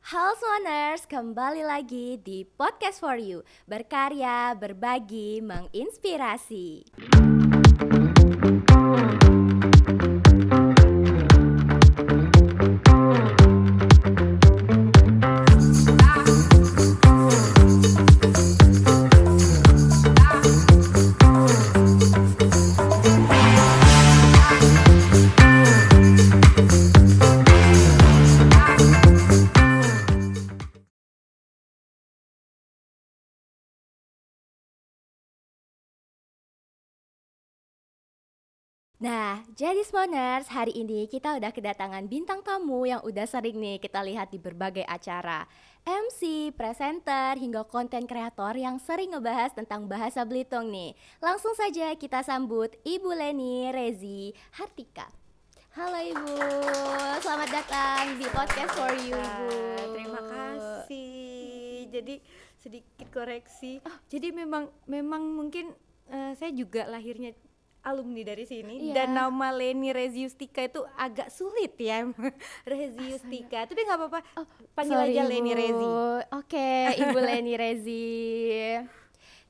Halo Swaners, kembali lagi di Podcast for You. Berkarya, berbagi, menginspirasi. Nah, jadi Swaners, hari ini kita udah kedatangan bintang tamu yang udah sering nih kita lihat di berbagai acara. MC, presenter, hingga konten kreator yang sering ngebahas tentang bahasa Belitung nih. Langsung saja kita sambut Ibu Leni Rezi Hartika. Halo Ibu, selamat datang di Podcast for You, Bu. Terima kasih. Jadi sedikit koreksi. Jadi memang mungkin saya juga lahirnya alumni dari sini. Iya. Dan nama Leni Reziustika itu agak sulit ya. Reziustika. Tapi nggak apa-apa. Panggil Sorry, aja Ibu. Leni Rezi. Oke, Ibu Leni Rezi.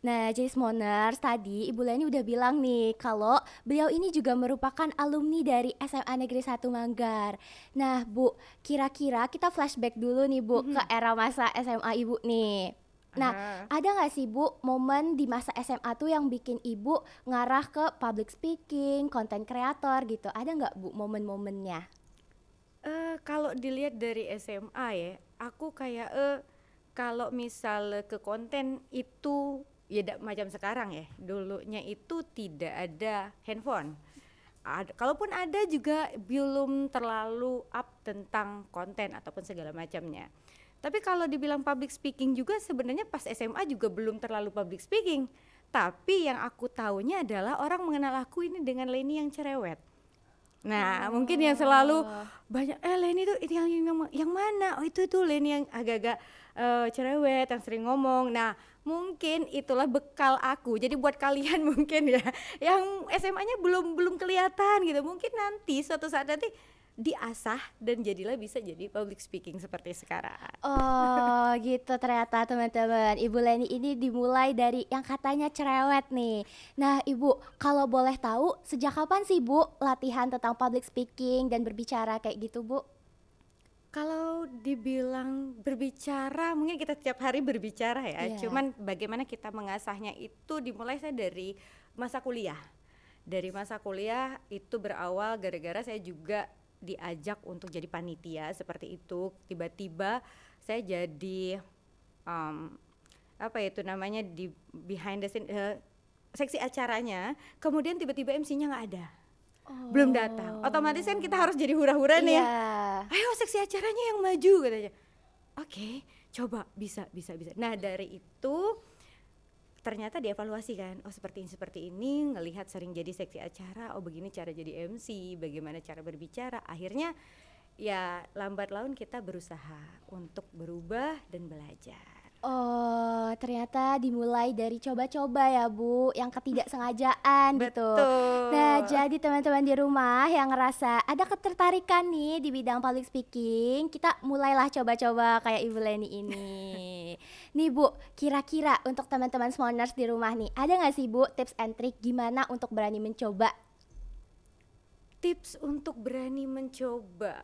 Nah, jadi Smoners, tadi Ibu Leni udah bilang nih kalau beliau ini juga merupakan alumni dari SMA Negeri 1 Manggar. Nah, Bu, kira-kira kita flashback dulu nih, Bu, ke era masa SMA Ibu nih. Nah, ada nggak sih Bu momen di masa SMA tuh yang bikin Ibu ngarah ke public speaking, content creator gitu? Ada nggak Bu momen-momennya? Kalau dilihat dari SMA ya, aku kayak kalau misal ke konten itu ya macam sekarang ya. Dulunya itu tidak ada handphone. Kalaupun ada juga belum terlalu up tentang konten ataupun segala macamnya. Tapi kalau dibilang public speaking juga sebenarnya pas SMA juga belum terlalu public speaking. Tapi yang aku taunya adalah orang mengenal aku ini dengan Leni yang cerewet. Nah, mungkin yang selalu banyak Leni tuh itu yang mana? Oh, itu tuh Leni yang agak-agak cerewet, yang sering ngomong. Nah, mungkin itulah bekal aku. Jadi buat kalian mungkin ya yang SMA-nya belum kelihatan gitu. Mungkin nanti suatu saat nanti diasah dan jadilah bisa jadi public speaking seperti sekarang. Oh gitu ternyata teman-teman. Ibu Leni ini dimulai dari yang katanya cerewet nih. Nah Ibu, kalau boleh tahu sejak kapan sih Bu latihan tentang public speaking dan berbicara kayak gitu Bu? Kalau dibilang berbicara, mungkin kita tiap hari berbicara ya. Iya. Cuman bagaimana kita mengasahnya itu dimulai saya dari masa kuliah. Dari masa kuliah itu berawal gara-gara saya juga diajak untuk jadi panitia seperti itu. Tiba-tiba saya jadi apa itu namanya di behind the scene seksi acaranya. Kemudian tiba-tiba MC-nya nggak ada. Belum datang. Otomatis kan kita harus jadi hura-hura nih ya. Iya. Ayo seksi acaranya yang maju katanya. Oke, coba bisa. Nah dari itu ternyata dievaluasi kan, oh seperti ini ngelihat sering jadi seksi acara, oh begini cara jadi MC, bagaimana cara berbicara. Akhirnya ya lambat laun kita berusaha untuk berubah dan belajar. Oh ternyata dimulai dari coba-coba ya Bu, yang ketidaksengajaan gitu. Betul. Nah jadi teman-teman di rumah yang ngerasa ada ketertarikan nih di bidang public speaking, kita mulailah coba-coba kayak Ibu Leni ini. Nih Bu, kira-kira untuk teman-teman Smoners di rumah nih, ada gak sih Bu tips and trick gimana untuk berani mencoba? Tips untuk berani mencoba.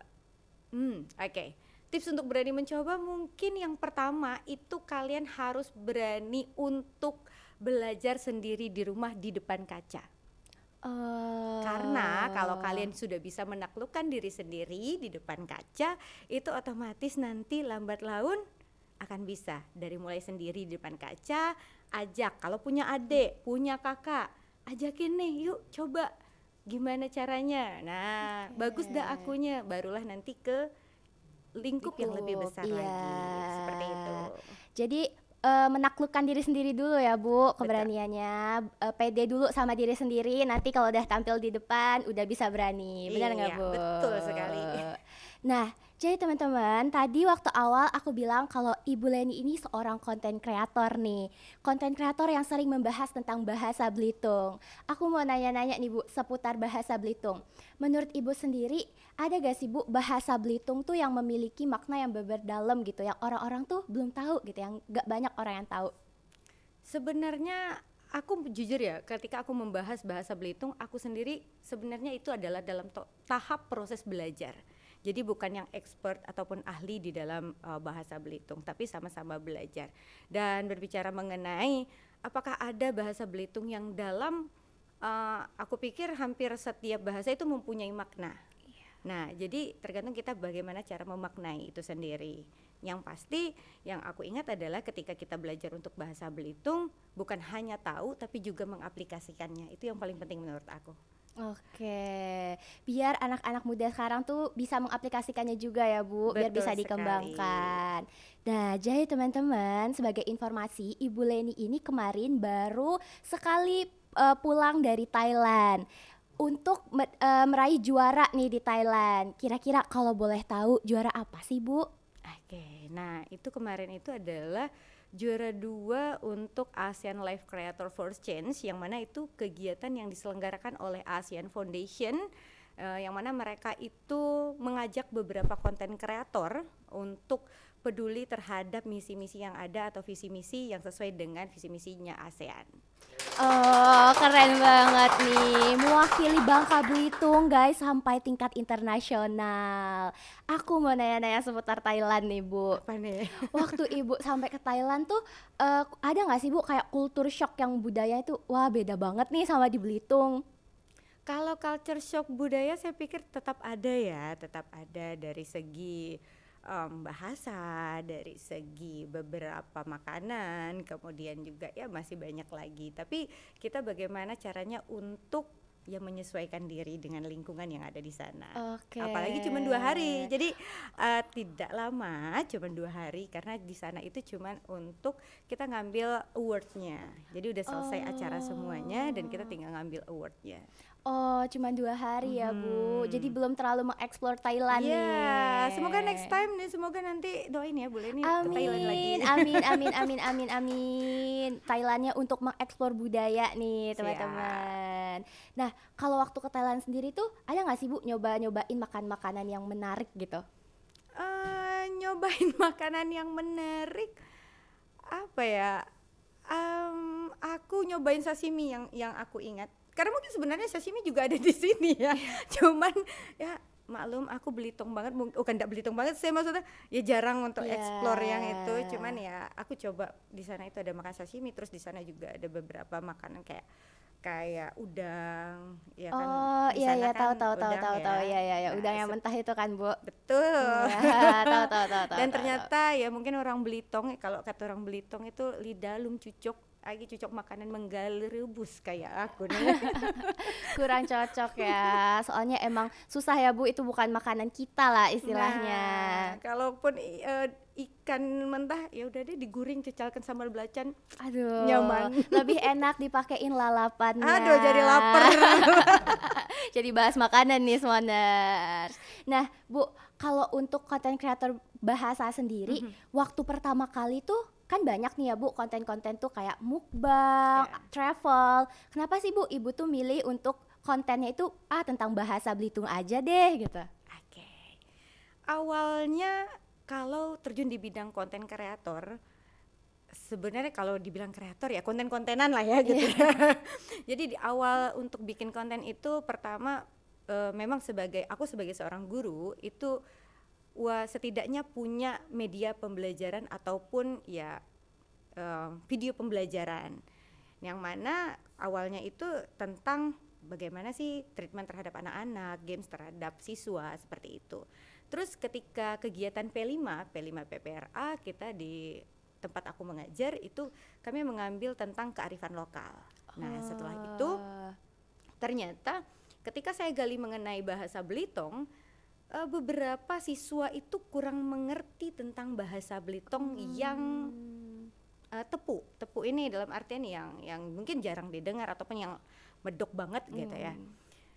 Oke. Tips untuk berani mencoba mungkin yang pertama itu kalian harus berani untuk belajar sendiri di rumah di depan kaca. Karena kalau kalian sudah bisa menaklukkan diri sendiri di depan kaca, itu otomatis nanti lambat laun akan bisa dari mulai sendiri di depan kaca, ajak kalau punya adik, punya kakak, ajakin nih yuk coba gimana caranya. Nah, bagus dah akunya, barulah nanti ke lingkup yang lebih besar Iya. lagi. Seperti itu. Jadi menaklukkan diri sendiri dulu ya Bu, keberaniannya, pede dulu sama diri sendiri, nanti kalau udah tampil di depan udah bisa berani, benar nggak Iya, Bu? betul sekali. Nah, jadi teman-teman, tadi waktu awal aku bilang kalau Ibu Leni ini seorang konten kreator nih. Konten kreator yang sering membahas tentang bahasa Belitung. Aku mau nanya-nanya nih Bu, seputar bahasa Belitung. Menurut Ibu sendiri, ada gak sih Bu bahasa Belitung tuh yang memiliki makna yang dalam gitu, yang orang-orang tuh belum tahu gitu, yang gak banyak orang yang tahu? Sebenarnya aku jujur ya, ketika aku membahas bahasa Belitung, aku sendiri sebenarnya itu adalah dalam tahap proses belajar. Jadi bukan yang expert ataupun ahli di dalam bahasa Belitung, tapi sama-sama belajar. Dan berbicara mengenai apakah ada bahasa Belitung yang dalam, aku pikir hampir setiap bahasa itu mempunyai makna. Nah, jadi tergantung kita bagaimana cara memaknai itu sendiri. Yang pasti yang aku ingat adalah ketika kita belajar untuk bahasa Belitung, bukan hanya tahu tapi juga mengaplikasikannya. Itu yang paling penting menurut aku. Oke, biar anak-anak muda sekarang tuh bisa mengaplikasikannya juga ya Bu, biar Betul bisa sekali. dikembangkan. Nah, jadi teman-teman, sebagai informasi, Ibu Leni ini kemarin baru sekali pulang dari Thailand untuk meraih juara nih di Thailand. Kira-kira kalau boleh tahu juara apa sih Bu? Oke, nah itu kemarin itu adalah juara 2 untuk ASEAN Life Creator for Change, yang mana itu kegiatan yang diselenggarakan oleh ASEAN Foundation, yang mana mereka itu mengajak beberapa konten kreator untuk peduli terhadap misi-misi yang ada atau visi misi yang sesuai dengan visi misinya ASEAN. Oh, keren banget nih. Mewakili Bangka Belitung guys sampai tingkat internasional. Aku mau nanya-nanya seputar Thailand nih Bu. Apa nih? Waktu Ibu sampai ke Thailand tuh ada nggak sih Bu kayak kultur shock yang budaya itu wah beda banget nih sama di Belitung? Kalau culture shock budaya saya pikir tetap ada ya, tetap ada dari segi bahasa, dari segi beberapa makanan, kemudian juga ya masih banyak lagi. Tapi kita bagaimana caranya untuk ya menyesuaikan diri dengan lingkungan yang ada di sana. Oke. Apalagi cuma 2 hari, jadi tidak lama, cuma 2 hari karena di sana itu cuma untuk kita ngambil awardnya. Jadi udah selesai acara semuanya dan kita tinggal ngambil awardnya. Oh, cuma 2 hari ya Bu. Jadi belum terlalu mengeksplor Thailand Ya, nih. semoga next time nih, semoga nanti doain ya boleh nih ke Thailand lagi. Amin, amin, amin, amin, amin, amin. Thailandnya untuk mengeksplor budaya nih teman-teman. Nah, kalau waktu ke Thailand sendiri tuh ada nggak sih Bu nyobain makan makanan yang menarik gitu? Nyobain makanan yang menarik apa ya? Aku nyobain sashimi yang aku ingat. Karena mungkin sebenarnya sashimi juga ada di sini ya. Cuman ya maklum aku Belitung banget, bukan enggak Belitung banget, saya maksudnya ya jarang untuk explore yang itu. Cuman ya aku coba di sana itu ada makan sashimi, terus di sana juga ada beberapa makanan kayak udang, ya kan Oh, di iya sana iya tahu kan tahu tahu udang tahu ya. tahu iya iya ya, Nah, udang yang mentah itu kan Bu. betul. Iya, tahu tahu tahu tahu. Dan tahu. ternyata ya mungkin orang Belitung, kalau kata orang Belitung itu lidah lum cucuk, lagi cucuk makanan menggali rebus kayak aku nih. Kurang cocok ya. Soalnya emang susah ya Bu, itu bukan makanan kita lah istilahnya. Nah, kalaupun ikan mentah ya udah deh digoreng cecalkan sambal belacan. Aduh, Nyaman. lebih enak dipakein lalapannya. Aduh jadi lapar. Jadi bahas makanan nih Smoners. Nah Bu, kalau untuk konten kreator bahasa sendiri, waktu pertama kali tuh kan banyak nih ya Bu konten-konten tuh kayak mukbang, travel. Kenapa sih Bu Ibu tuh milih untuk kontennya itu tentang bahasa Belitung aja deh gitu? Oke. Awalnya kalau terjun di bidang konten kreator, sebenarnya kalau dibilang kreator ya konten-kontenan lah ya gitu. Jadi di awal untuk bikin konten itu pertama memang aku sebagai seorang guru itu setidaknya punya media pembelajaran ataupun ya video pembelajaran yang mana awalnya itu tentang bagaimana sih treatment terhadap anak-anak, games terhadap siswa seperti itu. Terus ketika kegiatan P5 PPRA kita di tempat aku mengajar itu kami mengambil tentang kearifan lokal. Nah, setelah itu ternyata ketika saya gali mengenai bahasa Belitung, beberapa siswa itu kurang mengerti tentang bahasa Belitung yang tepu ini dalam artian yang mungkin jarang didengar ataupun yang medok banget gitu ya.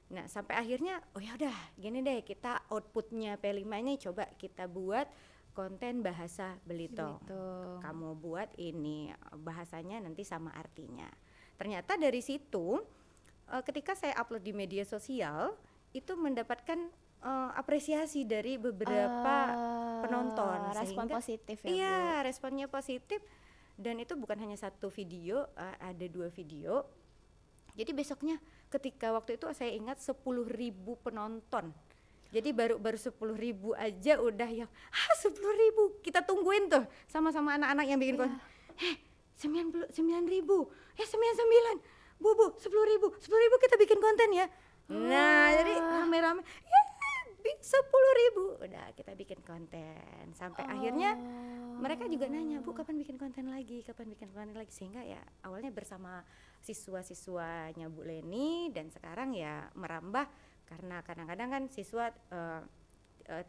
Nah, sampai akhirnya oh ya udah gini deh, kita outputnya P5 ini coba kita buat konten bahasa Belitung. Kamu buat ini bahasanya nanti sama artinya. Ternyata dari situ ketika saya upload di media sosial itu mendapatkan apresiasi dari beberapa penonton, respon sehingga positif ya, iya, Bu. responnya positif. Dan itu bukan hanya satu video, ada 2 video. Jadi besoknya ketika waktu itu saya ingat 10.000 penonton. Jadi baru 10.000 aja udah yang 10.000 kita tungguin tuh sama-sama anak-anak yang bikin konten. 9.000, 99, bu 10.000 kita bikin konten ya. Nah jadi rame-rame ya 10.000 udah kita bikin konten sampai akhirnya mereka juga nanya, Bu kapan bikin konten lagi, sehingga ya awalnya bersama siswa-siswanya Bu Leni dan sekarang ya merambah karena kadang-kadang kan siswa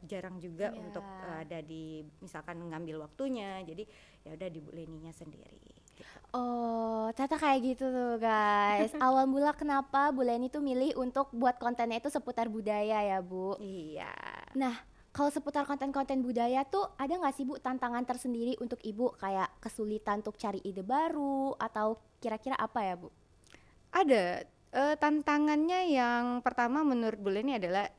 jarang juga untuk ada di misalkan ngambil waktunya, jadi ya udah di Bu Leninya sendiri gitu. Oh, ternyata kayak gitu tuh guys. Awal mula kenapa Bu Leni tuh milih untuk buat kontennya itu seputar budaya ya, Bu? Iya. Nah, kalau seputar konten-konten budaya tuh ada nggak sih Bu tantangan tersendiri untuk Ibu, kayak kesulitan untuk cari ide baru atau kira-kira apa ya, Bu? Ada tantangannya yang pertama menurut Bu Leni adalah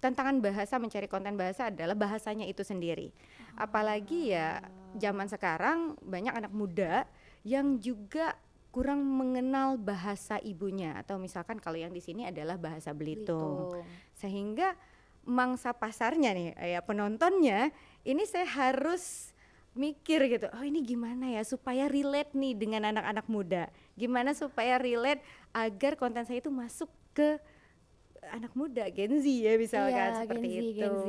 tantangan bahasa, mencari konten bahasa adalah bahasanya itu sendiri. Apalagi ya zaman sekarang banyak anak muda yang juga kurang mengenal bahasa ibunya, atau misalkan kalau yang di sini adalah bahasa Belitung. Sehingga mangsa pasarnya nih ya penontonnya ini saya harus mikir gitu, oh ini gimana ya supaya relate nih dengan anak-anak muda, gimana supaya relate agar konten saya itu masuk ke anak muda Gen Z ya misalkan, seperti itu. Gen Z.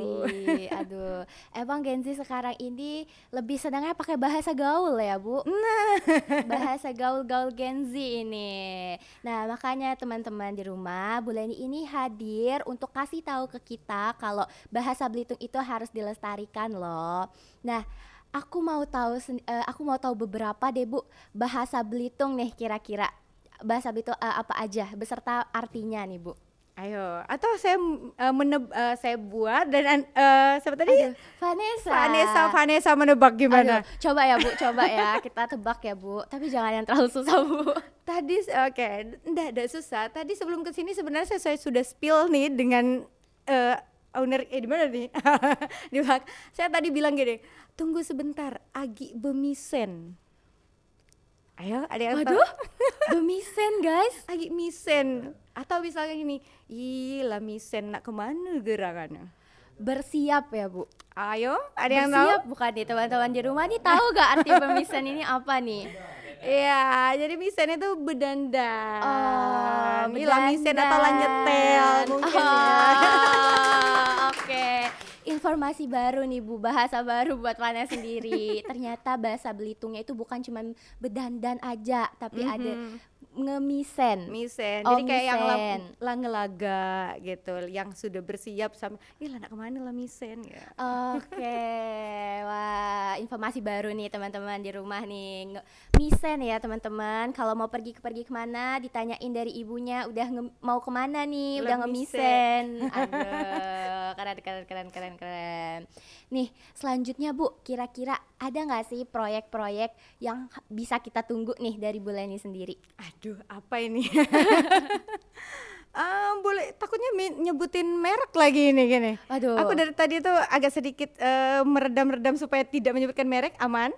Aduh, emang Gen Z sekarang ini lebih senangnya pakai bahasa gaul ya, Bu? Nah, Bahasa gaul-gaul Gen Z ini. Nah, makanya teman-teman di rumah, Bu Leni ini hadir untuk kasih tahu ke kita kalau bahasa Belitung itu harus dilestarikan loh. Nah, aku mau tahu beberapa deh, Bu, bahasa Belitung nih kira-kira. Bahasa Belitung apa aja beserta artinya nih, Bu? ayo, atau saya saya buat dan siapa tadi? Aduh, Vanessa menebak gimana? Aduh, coba ya Bu, coba ya kita tebak ya Bu. Tapi jangan yang terlalu susah Bu. Tadi oke, enggak susah. Tadi sebelum kesini sebenarnya saya sudah spill nih dengan owner di mana nih? Di belakang. Saya tadi bilang gini, tunggu sebentar, Agi Bemisen. Ayo, ada yang tahu? Waduh, Bemisen guys. Agi Misen. Atau misalnya gini, lah Misen nak kemana gerangannya? Bersiap ya Bu. Ayo, ada yang tahu? Bersiap bukan nih teman-teman di rumah nih, tahu gak arti Bemisen ini apa nih? Iya, jadi misen itu berdandan. Oh, Ini lah misen atau lah nyetel mungkin ya. Oke. Informasi baru nih Bu, bahasa baru buat Vana sendiri. Ternyata bahasa Belitungnya itu bukan cuma berdandan aja, tapi ada ngemisen. Misen, Oh, jadi kayak yang misen. lah ngelaga gitu, yang sudah bersiap sama, lah nak kemana lah misen ya. Oke, wah informasi baru nih teman-teman di rumah nih. Misen ya teman-teman, kalau mau pergi kemana ditanyain dari ibunya udah mau kemana nih, udah ngemisen. Aduh, keren. Nih selanjutnya Bu, kira-kira ada nggak sih proyek-proyek yang bisa kita tunggu nih dari Bu Leni sendiri? Aduh, apa ini? Boleh takutnya nyebutin merek lagi ini gini. Aduh. Aku dari tadi tuh agak sedikit meredam supaya tidak menyebutkan merek. Aman,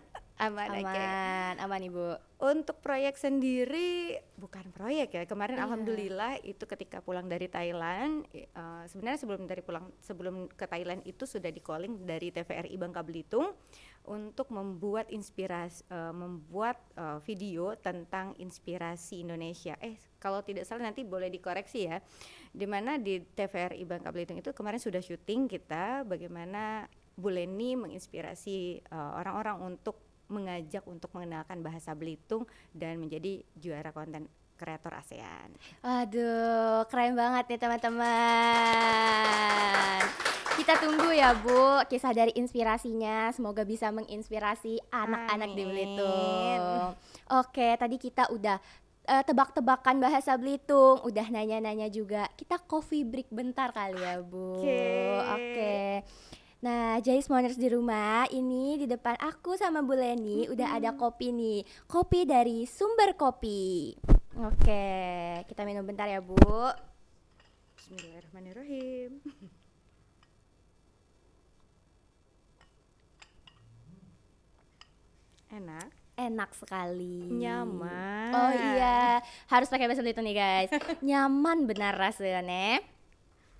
okay. Aman Ibu. Untuk proyek sendiri bukan proyek ya. Kemarin alhamdulillah itu ketika pulang dari Thailand, sebenarnya sebelum ke Thailand itu sudah di calling dari TVRI Bangka Belitung untuk membuat video tentang inspirasi Indonesia. Kalau tidak salah nanti boleh dikoreksi ya. Dimana di TVRI Bangka Belitung itu kemarin sudah syuting kita bagaimana Bu Leni menginspirasi orang-orang untuk mengajak untuk mengenalkan bahasa Belitung dan menjadi juara konten kreator ASEAN. Waduh, keren banget nih teman-teman. Kita tunggu ya Bu kisah dari inspirasinya, semoga bisa menginspirasi anak-anak di Belitung. Oke, tadi kita udah tebak-tebakan bahasa Belitung, udah nanya-nanya juga. Kita coffee break bentar kali ya, Bu. Oke. Nah, jadi Smoners di rumah, ini di depan aku sama Bu Leni udah ada kopi nih. Kopi dari Sumber Kopi. Oke, kita minum bentar ya, Bu. Bismillahirrahmanirrahim. Enak, Enak sekali. nyaman. Oh iya, harus pakai bahasa Belitung nih, guys. Nyaman benar rasanya.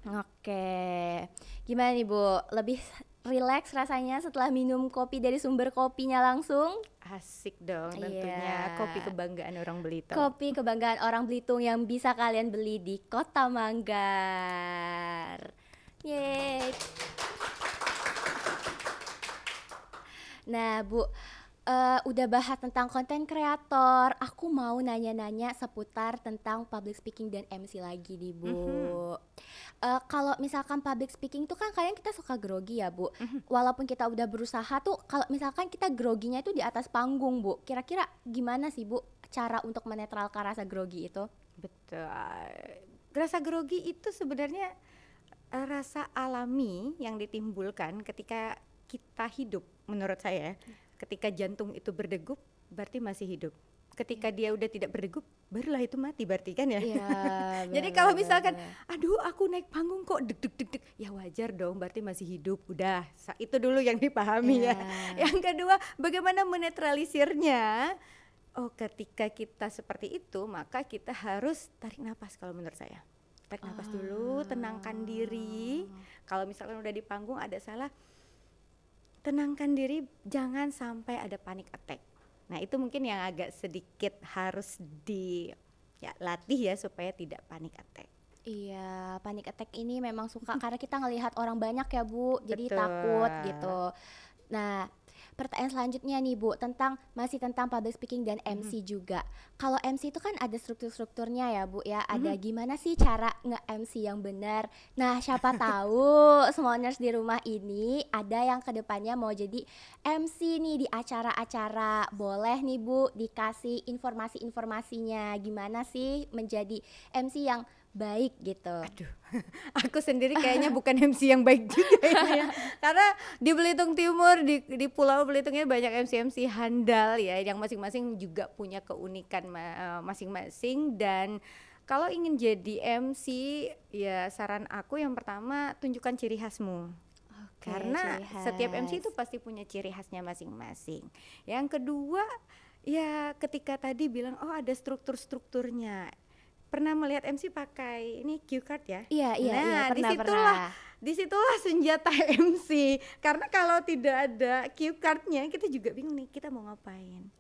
Oke. Gimana nih, Bu? Lebih rileks rasanya setelah minum kopi dari Sumber Kopinya langsung? Asik dong tentunya. Iya. Kopi kebanggaan orang Belitung. Kopi kebanggaan orang Belitung yang bisa kalian beli di Kota Manggar. Yeay. Nah, Bu, udah bahas tentang konten kreator. Aku mau nanya-nanya seputar tentang public speaking dan MC lagi nih, Bu. Kalau misalkan public speaking tuh kan kadang kita suka grogi ya, Bu. Walaupun kita udah berusaha tuh, kalau misalkan kita groginya itu di atas panggung, Bu. Kira-kira gimana sih, Bu, cara untuk menetralkan rasa grogi itu? Betul. Rasa grogi itu sebenarnya rasa alami yang ditimbulkan ketika kita hidup, menurut saya. Ketika jantung itu berdegup, berarti masih hidup. Ketika dia udah tidak berdegup, barulah itu mati berarti kan ya. Iya. Jadi kalau misalkan, aduh aku naik panggung kok deg deg deg deg, ya wajar dong, berarti masih hidup. Udah, itu dulu yang dipahami ya. Yang kedua, bagaimana menetralisirnya? Oh, ketika kita seperti itu, maka kita harus tarik nafas kalau menurut saya. Tarik nafas dulu, tenangkan diri. Kalau misalkan udah di panggung ada salah, tenangkan diri, jangan sampai ada panic attack. Nah, itu mungkin yang agak sedikit harus latih ya supaya tidak panic attack. Iya, panic attack ini memang suka karena kita ngelihat orang banyak ya, Bu, jadi Betul. takut gitu. Nah, pertanyaan selanjutnya nih, Bu, masih tentang public speaking dan MC juga. Kalau MC itu kan ada struktur-strukturnya ya, Bu ya. Ada gimana sih cara nge-MC yang benar. Nah, siapa tahu Smoners di rumah ini ada yang kedepannya mau jadi MC nih di acara-acara. Boleh nih, Bu, dikasih informasi-informasinya. Gimana sih menjadi MC yang baik gitu. Aduh, aku sendiri kayaknya bukan MC yang baik juga ya. Karena di Belitung Timur, di Pulau Belitung ini banyak MC handal ya, yang masing-masing juga punya keunikan masing-masing. Dan kalau ingin jadi MC, ya saran aku yang pertama, tunjukkan ciri khasmu. Oke, Karena ciri khas. setiap MC itu pasti punya ciri khasnya masing-masing. Yang kedua, ya ketika tadi bilang, oh ada strukturnya. Pernah melihat MC pakai ini cue card ya? Iya, Nah, pernah. disitulah senjata MC. Karena kalau tidak ada cue cardnya, kita juga bingung nih kita mau ngapain.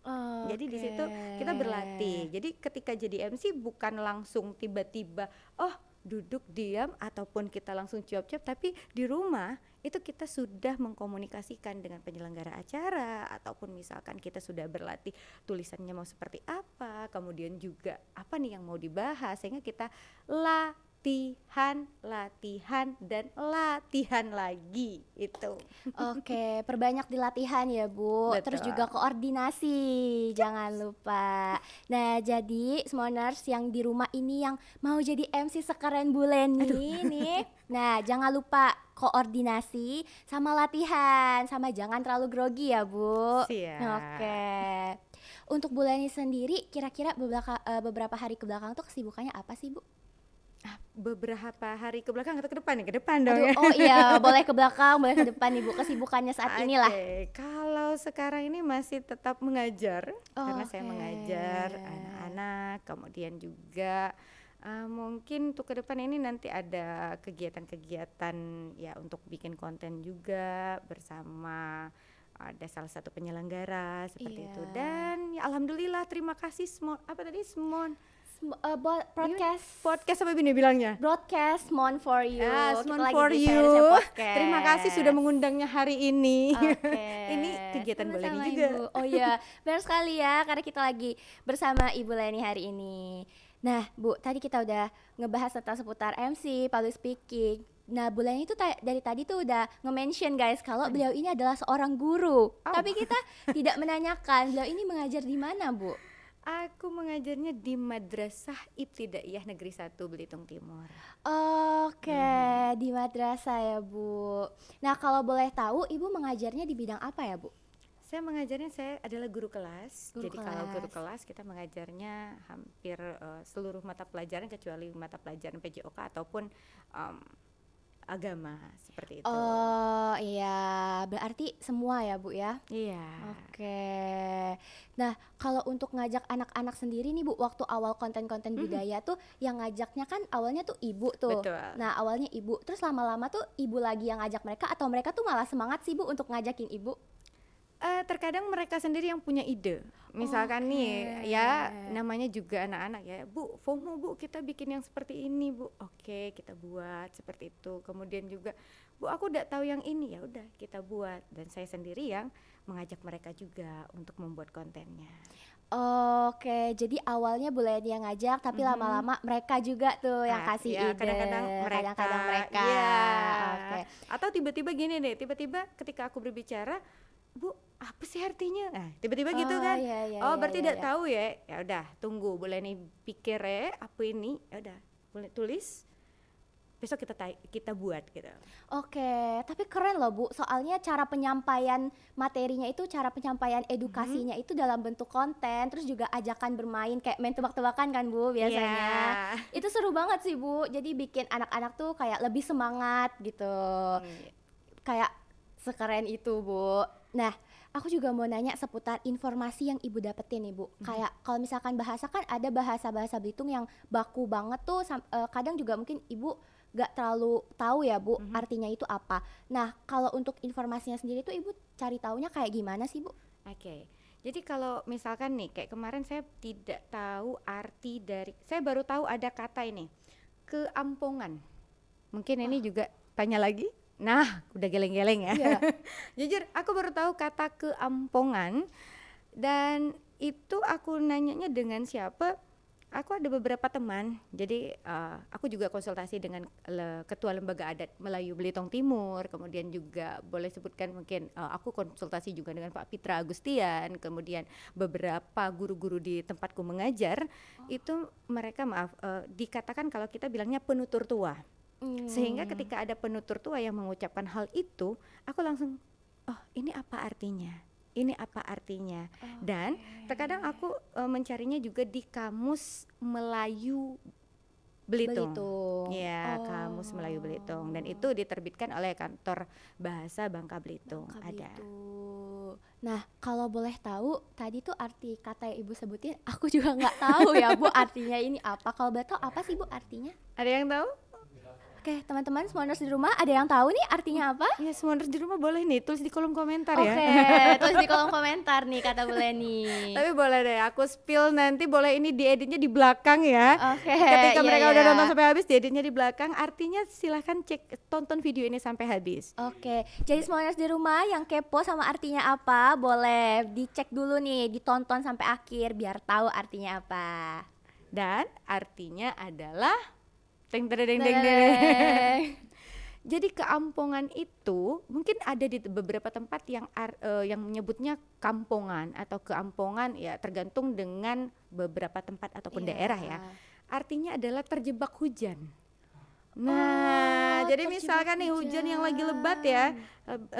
Jadi di situ kita berlatih. Jadi ketika jadi MC bukan langsung tiba-tiba, oh duduk diam ataupun kita langsung cuap-cuap, tapi di rumah itu kita sudah mengkomunikasikan dengan penyelenggara acara, ataupun misalkan kita sudah berlatih tulisannya mau seperti apa, kemudian juga apa nih yang mau dibahas, sehingga kita latihan dan latihan lagi itu. Oke, perbanyak di latihan ya, Bu. Betul. Terus juga koordinasi, jangan lupa. Nah, jadi Smoners yang di rumah ini yang mau jadi MC sekeren Bu Leni nih. Nah, jangan lupa koordinasi sama latihan, sama jangan terlalu grogi ya, Bu. Siap. Oke. Untuk Bu Leni sendiri, kira-kira beberapa hari ke belakang tuh kesibukannya apa sih, Bu? Beberapa hari ke belakang atau ke depan nih? Ke depan dong Aduh, ya. oh iya, boleh ke belakang, boleh ke depan nih, Bu. Kesibukannya saat inilah. Oke, kalau sekarang ini masih tetap mengajar, karena saya Oke. mengajar anak-anak, kemudian juga mungkin untuk ke depan ini nanti ada kegiatan-kegiatan ya untuk bikin konten juga bersama ada salah satu penyelenggara seperti Iya. itu. Dan ya alhamdulillah, terima kasih Smon. Podcast apa ini bilangnya? Broadcast Mon for you. Ah, Kita Smon lagi for di you. Share Podcast. Terima kasih sudah mengundangnya hari ini. Oke. Ini kegiatan Bu Leni Sama-sama, juga. Ibu. Oh iya, benar sekali ya, karena kita lagi bersama Ibu Leni hari ini. Nah, Bu, tadi kita udah ngebahas tentang seputar MC, public speaking. Nah, Bu Leni itu dari tadi tuh udah nge-mention guys kalau beliau ini adalah seorang guru. Tapi kita tidak menanyakan beliau ini mengajar di mana, Bu? Aku mengajarnya di Madrasah Ibtidaiyah Negeri 1 Belitung Timur. Oke, di madrasah ya, Bu. Nah, kalau boleh tahu Ibu mengajarnya di bidang apa ya, Bu? Saya adalah guru kelas. Guru Jadi kalau guru kelas. kelas kita mengajarnya hampir seluruh mata pelajaran kecuali mata pelajaran PJOK ataupun em, agama seperti itu. Oh, iya, berarti semua ya, Bu ya? Iya. Oke. Nah, kalau untuk ngajak anak-anak sendiri nih, Bu, waktu awal konten-konten Mhm, budaya tuh yang ngajaknya kan awalnya tuh ibu tuh. betul. Nah, awalnya ibu, terus lama-lama tuh ibu lagi yang ngajak mereka atau mereka tuh malah semangat sih, Bu, untuk ngajakin ibu? Terkadang mereka sendiri yang punya ide. Misalkan Oke. nih, ya namanya juga anak-anak ya, Bu, FOMO Bu, kita bikin yang seperti ini Bu. Oke, kita buat seperti itu. Kemudian juga, Bu, aku udah tahu yang ini, ya udah kita buat. Dan saya sendiri yang mengajak mereka juga untuk membuat kontennya. Oke, jadi awalnya Bu Leni yang ngajak, tapi Mhm. lama-lama mereka juga tuh yang kasih Ya ide. kadang-kadang mereka, Kadang-kadang mereka. ya. Oke. Atau tiba-tiba gini deh, tiba-tiba ketika aku berbicara, Bu, apa sih artinya? Nah, tiba-tiba gitu Oh, kan. iya iya Oh, iya berarti iya tidak iya. tahu ya. Ya udah, tunggu boleh nih pikir ya apa ini. Ya udah, boleh tulis. Besok kita buat gitu. Oke, tapi keren loh, Bu. Soalnya cara penyampaian materinya itu, cara penyampaian Mhm. edukasinya itu dalam bentuk konten, terus juga ajakan bermain kayak main tebak-tebakan kan, Bu, biasanya. Iya. Itu seru banget sih, Bu. Jadi bikin anak-anak tuh kayak lebih semangat gitu. Iya. Kayak sekeren itu, Bu. Nah, aku juga mau nanya seputar informasi yang Ibu dapetin nih, Bu. Mhm. Kayak kalau misalkan bahasa kan ada bahasa-bahasa Belitung yang baku banget tuh, kadang juga mungkin Ibu gak terlalu tahu ya, Bu, Mhm. artinya itu apa. Nah, kalau untuk informasinya sendiri tuh Ibu cari taunya kayak gimana sih, Bu? Oke. Jadi kalau misalkan nih kayak kemarin saya tidak tahu arti dari, saya baru tahu ada kata ini, keampongan. Mungkin ini juga tanya lagi. Nah, udah geleng-geleng ya. Iya. Jujur, aku baru tahu kata keampongan dan itu aku nanyanya dengan siapa? Aku ada beberapa teman. Jadi aku juga konsultasi dengan Ketua Lembaga Adat Melayu Belitung Timur. Kemudian juga boleh sebutkan mungkin aku konsultasi juga dengan Pak Pitra Agustian. Kemudian beberapa guru-guru di tempatku mengajar. Itu mereka dikatakan kalau kita bilangnya penutur tua. Sehingga Hmm. ketika ada penutur tua yang mengucapkan hal itu, aku langsung, oh ini apa artinya? Ini apa artinya? Dan terkadang aku mencarinya juga di Kamus Melayu Belitung. Belitung. Ya, Kamus Melayu Belitung. Dan itu Oh. diterbitkan oleh Kantor Bahasa Bangka Belitung. Bangka Ada. Belitung. Nah, kalau boleh tahu, tadi tuh arti kata yang Ibu sebutin, aku juga nggak tahu ya, Bu, artinya ini apa. Kalau boleh tahu apa sih, Bu, artinya? Ada yang tahu? Oke, teman-teman semuanya di rumah, ada yang tahu nih artinya apa? Ya, semua di rumah boleh nih tulis di kolom komentar ya. Oke, tulis di kolom komentar nih kata Bu Leni. Tapi boleh deh, aku spill nanti, boleh ini dieditnya di belakang ya. Oke, Ketika iya, mereka iya. udah nonton sampai habis, dieditnya di belakang. Artinya silahkan tonton video ini sampai habis. Oke, jadi semuanya di rumah yang kepo sama artinya apa, boleh dicek dulu nih, ditonton sampai akhir biar tahu artinya apa. Dan artinya adalah teng teng teng teng teng. Dedeng. Jadi keampongan itu mungkin ada di beberapa tempat yang menyebutnya kampongan atau keampongan, ya tergantung dengan beberapa tempat ataupun Iya. daerah ya. Artinya adalah terjebak hujan. Oh, Nah, jadi terjebak misalkan nih hujan yang lagi lebat ya,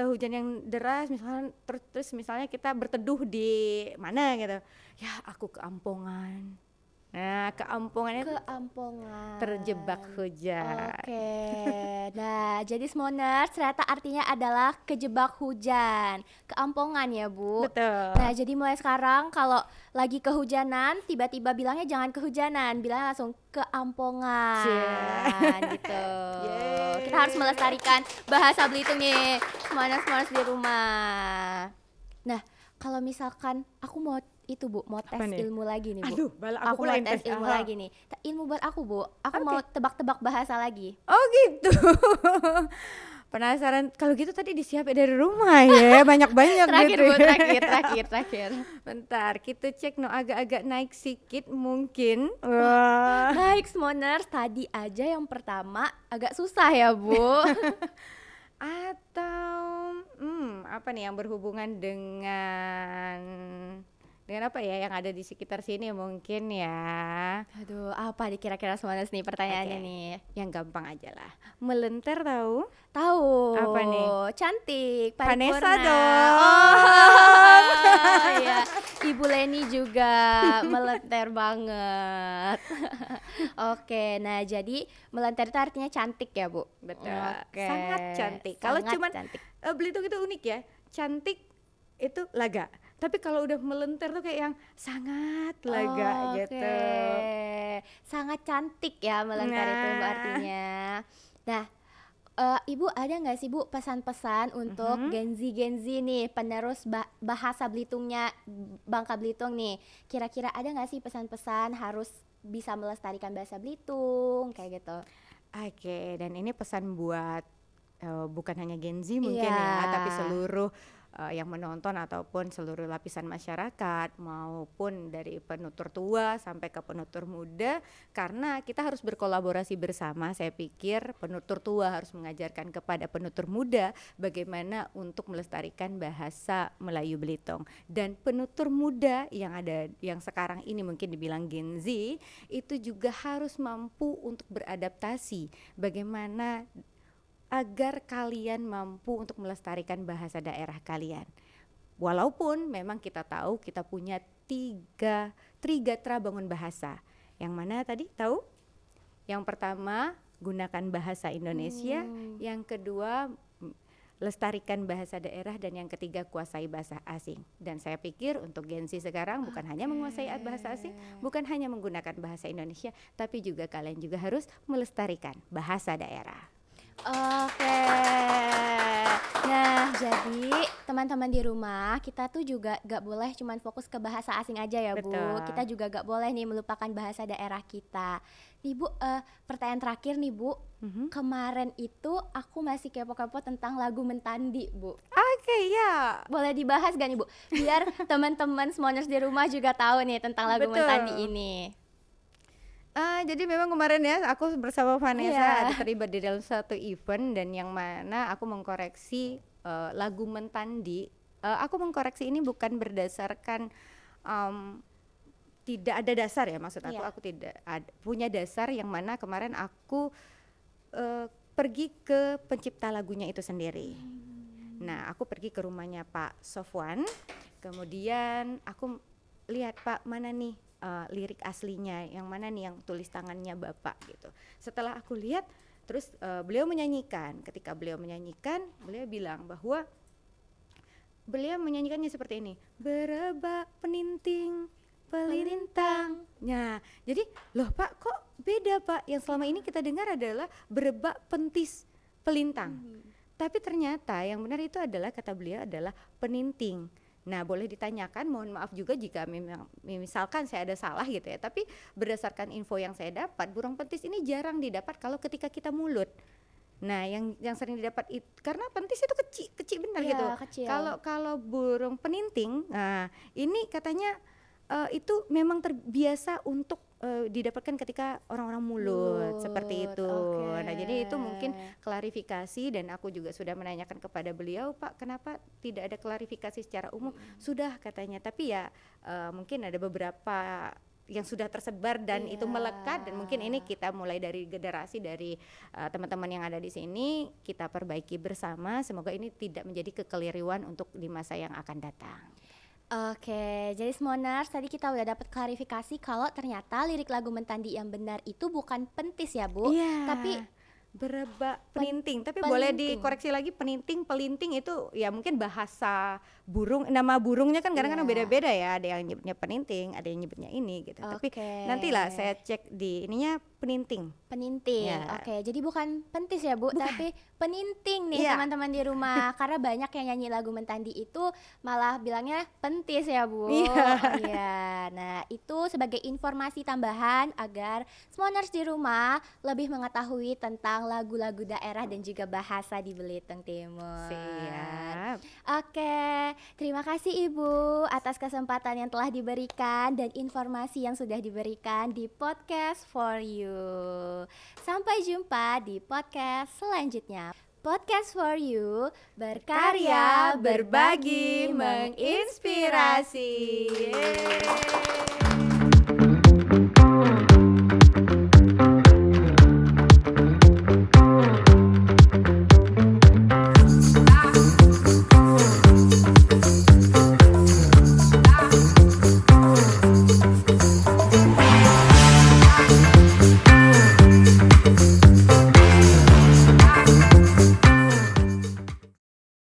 hujan yang deras misalkan, terus misalnya kita berteduh di mana gitu. Ya, aku keampongan. Nah, keampongannya Keampongan. terjebak hujan. Oke, nah jadi Smoners ternyata artinya adalah kejebak hujan, keampongan ya, Bu. Betul. Nah jadi mulai sekarang kalau lagi kehujanan tiba-tiba bilangnya jangan kehujanan, bilangnya langsung keampongan gitu. Yeay. Kita harus melestarikan bahasa Belitung nih, Smoners di rumah. Nah kalau misalkan aku mau itu, Bu, mau tes Apa nih? ilmu lagi nih, Bu. Aduh, bala aku Aku pula mau yang tes tes. ilmu Aha. lagi nih. Ilmu buat aku, Bu. Aku Oke. mau tebak-tebak bahasa lagi. Oh gitu. Penasaran, kalau gitu tadi disiapin dari rumah ya, banyak-banyak Terakhir, gitu. Bu, terakhir. Bentar, kita cek no agak-agak naik sedikit mungkin. Wah. Baik, Smoners, tadi aja yang pertama agak susah ya, Bu. Atau apa nih yang berhubungan dengan Dengan apa ya yang ada di sekitar sini mungkin ya. Aduh, apa nih kira-kira Smoners nih pertanyaannya Oke, nih? yang gampang aja lah. Melenter tahu? Tahu, Apa nih? cantik, Vanessa paripurna. dong. Oh, iya. Ibu Leni juga melenter banget. Oke, nah jadi melenter itu artinya cantik ya, Bu? Betul. Oke. Sangat cantik. Kalau Sangat cuman cantik. Belitung itu unik ya. Cantik itu laga. Tapi kalau udah melenter tuh kayak yang sangat laga Oke. gitu. Sangat cantik ya melenter itu Bu, Nah. artinya. Nah, Ibu ada nggak sih Bu pesan-pesan untuk Mhm. Gen Z nih penerus bahasa Belitungnya Bangka Belitung nih? Kira-kira ada nggak sih pesan-pesan harus bisa melestarikan bahasa Belitung kayak gitu? Oke, dan ini pesan buat bukan hanya Gen Z mungkin Iya. ya, tapi seluruh yang menonton ataupun seluruh lapisan masyarakat maupun dari penutur tua sampai ke penutur muda, karena kita harus berkolaborasi bersama. Saya pikir penutur tua harus mengajarkan kepada penutur muda bagaimana untuk melestarikan bahasa Melayu Belitung, dan penutur muda yang ada yang sekarang ini mungkin dibilang Gen Z itu juga harus mampu untuk beradaptasi bagaimana agar kalian mampu untuk melestarikan bahasa daerah kalian. Walaupun memang kita tahu kita punya Trigatra Bangun Bahasa. Yang mana tadi tahu? Yang pertama gunakan bahasa Indonesia, yang kedua lestarikan bahasa daerah, dan yang ketiga kuasai bahasa asing. Dan saya pikir untuk Gen Z sekarang bukan hanya menguasai bahasa asing, bukan hanya menggunakan bahasa Indonesia, tapi juga kalian juga harus melestarikan bahasa daerah. Oke. Nah, jadi teman-teman di rumah kita tuh juga gak boleh cuman fokus ke bahasa asing aja ya Bu. Betul. Kita juga gak boleh nih melupakan bahasa daerah kita. Nih Bu, pertanyaan terakhir nih Bu. Kemarin itu aku masih kepo-kepo tentang lagu Mentandi Bu. Oke, ya. Boleh dibahas gak nih Bu? Biar teman-teman Smoners di rumah juga tahu nih tentang lagu Betul. Mentandi ini. Jadi memang kemarin ya aku bersama Vanessa Iya. ada terlibat di dalam satu event, dan yang mana aku mengkoreksi lagu Mentandi. Aku mengkoreksi ini bukan berdasarkan tidak ada dasar ya, maksud aku. Iya. Aku tidak punya dasar, yang mana kemarin aku pergi ke pencipta lagunya itu sendiri. Nah, aku pergi ke rumahnya Pak Sofwan, kemudian aku lihat, Pak, mana nih lirik aslinya, yang mana nih yang tulis tangannya Bapak gitu. Setelah aku lihat, terus beliau menyanyikan. Ketika beliau menyanyikan, beliau bilang bahwa beliau menyanyikannya seperti ini, berebak peninting pelintang. Nah, jadi loh Pak, kok beda Pak? Yang selama ini kita dengar adalah berebak pentis pelintang. Tapi ternyata yang benar itu adalah, kata beliau, adalah peninting. Nah, boleh ditanyakan, mohon maaf juga jika misalkan saya ada salah gitu ya, tapi berdasarkan info yang saya dapat, burung pentis ini jarang didapat kalau ketika kita mulut. Nah, yang sering didapat itu karena pentis itu kecil benar Iya, gitu. kecil. Kalau burung peninting, nah ini katanya itu memang terbiasa untuk didapatkan ketika orang-orang mulut seperti itu. Oke. Nah, jadi itu mungkin klarifikasi, dan aku juga sudah menanyakan kepada beliau, Pak, kenapa tidak ada klarifikasi secara umum? Sudah katanya, tapi ya mungkin ada beberapa yang sudah tersebar dan itu melekat, dan mungkin ini kita mulai dari generasi dari teman-teman yang ada di sini kita perbaiki bersama. Semoga ini tidak menjadi kekeliruan untuk di masa yang akan datang. Oke, jadi Smoners tadi kita udah dapat klarifikasi kalau ternyata lirik lagu Mentandi yang benar itu bukan pentis ya Bu, Iya, tapi berebak peninting, tapi boleh pelinting. dikoreksi lagi, peninting, pelinting itu ya mungkin bahasa burung, nama burungnya kan kadang-kadang Iya. beda-beda ya, ada yang nyebutnya peninting, ada yang nyebutnya ini gitu. Tapi Oke. nantilah saya cek di ininya peninting. peninting. Ya. Oke, jadi bukan pentis ya Bu, tapi peninting nih Iya. teman-teman di rumah. Karena banyak yang nyanyi lagu Mentandi itu malah bilangnya pentis ya Bu. Iya. Iya. Nah, itu sebagai informasi tambahan agar Smoners di rumah lebih mengetahui tentang lagu-lagu daerah dan juga bahasa di Belitung Timur. Siap. Oke, terima kasih Ibu atas kesempatan yang telah diberikan dan informasi yang sudah diberikan di podcast for you. Sampai jumpa di podcast selanjutnya. Podcast for You, berkarya, berbagi, menginspirasi. Yeay.